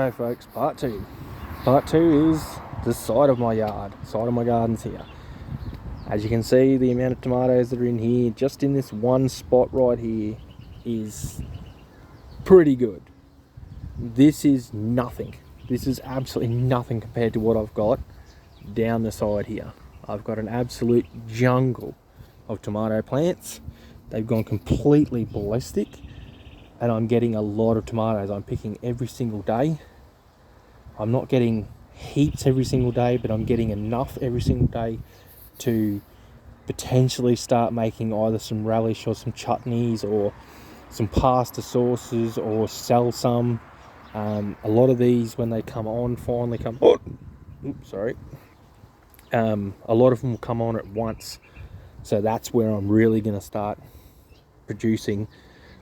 Righto folks, part two. Part two is the side of my yard, side of my gardens here. As you can see, the amount of tomatoes that are in here, just in this one spot right here, is pretty good. This is nothing. This is absolutely nothing compared to what I've got down the side here. I've got an absolute jungle of tomato plants. They've gone completely ballistic, and I'm getting a lot of tomatoes. I'm picking every single day. I'm not getting heaps every single day, but I'm getting enough every single day to potentially start making either some relish or some chutneys or some pasta sauces, or sell some. A lot of these, when they finally come on, a lot of them will come on at once. So that's where I'm really going to start producing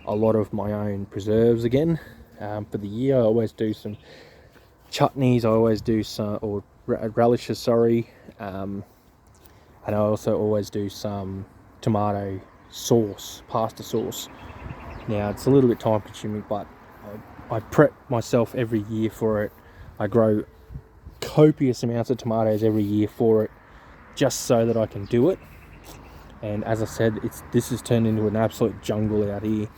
a lot of my own preserves again. For the year, I always do some chutneys, I always do some, or relishes, sorry. And I also always do some tomato sauce, pasta sauce. Now, it's a little bit time consuming, but I prep myself every year for it. I grow copious amounts of tomatoes every year for it, just so that I can do it. And as I said, this has turned into an absolute jungle out here.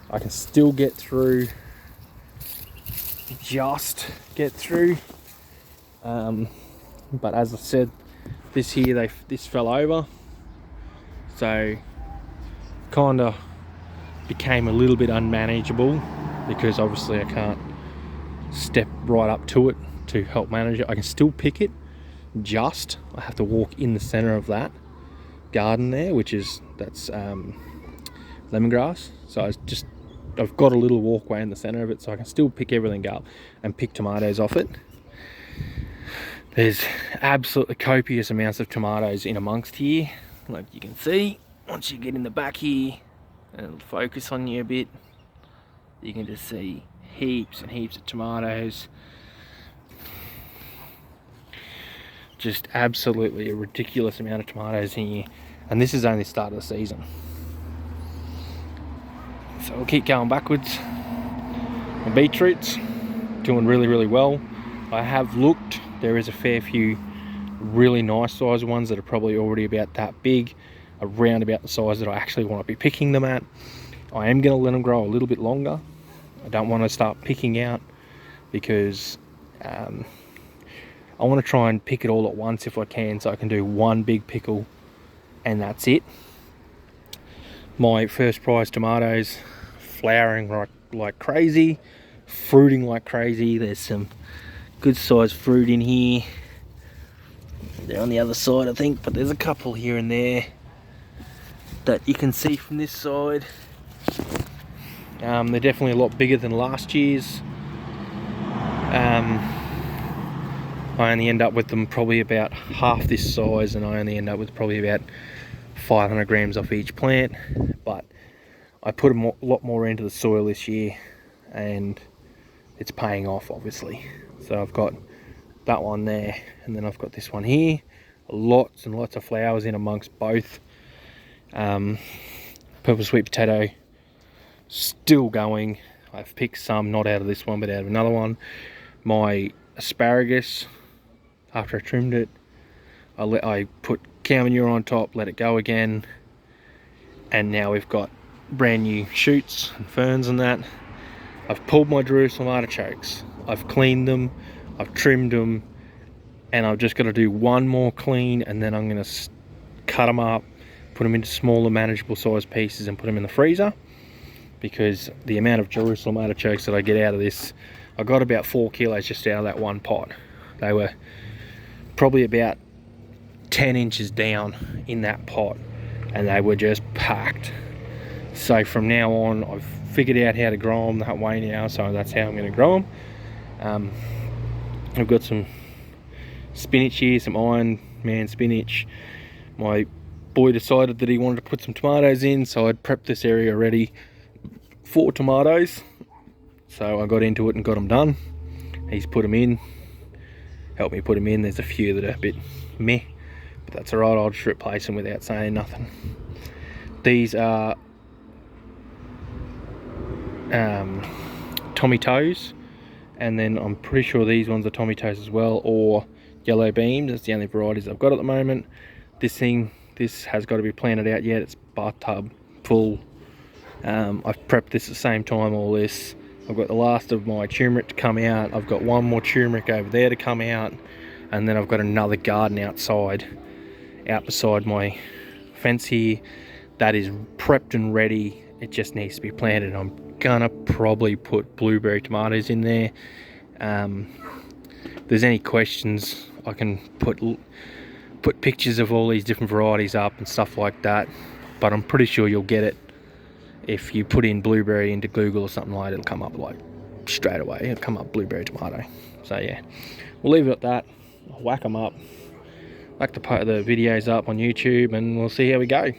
I can still get through, but as I said, this here, this fell over, so kind of became a little bit unmanageable, because obviously I can't step right up to it to help manage it. I can still pick it, I have to walk in the center of that garden there, that's lemongrass. So I've got a little walkway in the center of it, so I can still pick everything up and pick tomatoes off it. There's absolutely copious amounts of tomatoes in amongst here, like you can see. Once you get in the back here and it'll focus on you a bit, you can just see heaps and heaps of tomatoes. Just absolutely a ridiculous amount of tomatoes in here, and this is only the start of the season. So we'll keep going backwards. My beetroots doing really well. I have looked, there is a fair few really nice sized ones that are probably already about that big, around about the size that I actually want to be picking them at. I am going to let them grow a little bit longer. I don't want to start picking out, because I want to try and pick it all at once if I can, so I can do one big pickle and that's it. My first prize tomatoes flowering like crazy, fruiting like crazy. There's some good sized fruit in here. They're on the other side, I think, but there's a couple here and there that you can see from this side. They're definitely a lot bigger than last year's. I only end up with them probably about half this size, and I only end up with probably about 500 grams off each plant. But I put a lot more into the soil this year, and it's paying off, obviously. So I've got that one there, and then I've got this one here. Lots and lots of flowers in amongst both. Purple sweet potato still going. I've picked some, not out of this one, but out of another one. My asparagus, after I trimmed it, I put cow manure on top, let it go again, and now we've got brand new shoots and ferns and that. I've pulled my Jerusalem artichokes. I've cleaned them, I've trimmed them, and I've just got to do one more clean, and then I'm going to cut them up, put them into smaller manageable size pieces and put them in the freezer, because the amount of Jerusalem artichokes that I get out of this, I got about 4 kilos just out of that one pot. They were probably about 10 inches down in that pot, and they were just packed. So from now on, I've figured out how to grow them that way now, so that's how I'm going to grow them. I've got some spinach here, some Iron Man spinach. My boy decided that he wanted to put some tomatoes in, so I'd prepped this area already for tomatoes. So I got into it and got them done. He's put them in, helped me put them in. There's a few that are a bit meh, but that's alright, I'll just replace them without saying nothing. These are Tommy Toes, and then I'm pretty sure these ones are Tommy Toes as well, or Yellow Beams. That's the only varieties I've got at the moment. This has got to be planted out yet. It's bathtub full. I've prepped this at the same time, all this. I've got the last of my turmeric to come out. I've got one more turmeric over there to come out, and then I've got another garden outside, out beside my fence here, that is prepped and ready. It just needs to be planted. I'm gonna probably put blueberry tomatoes in there. If there's any questions, I can put pictures of all these different varieties up and stuff like that, but I'm pretty sure you'll get it. If you put in blueberry into Google or something like it, it'll come up like straight away. It'll come up blueberry tomato. So yeah, we'll leave it at that. I'll whack them up, whack the videos up on YouTube, and we'll see how we go.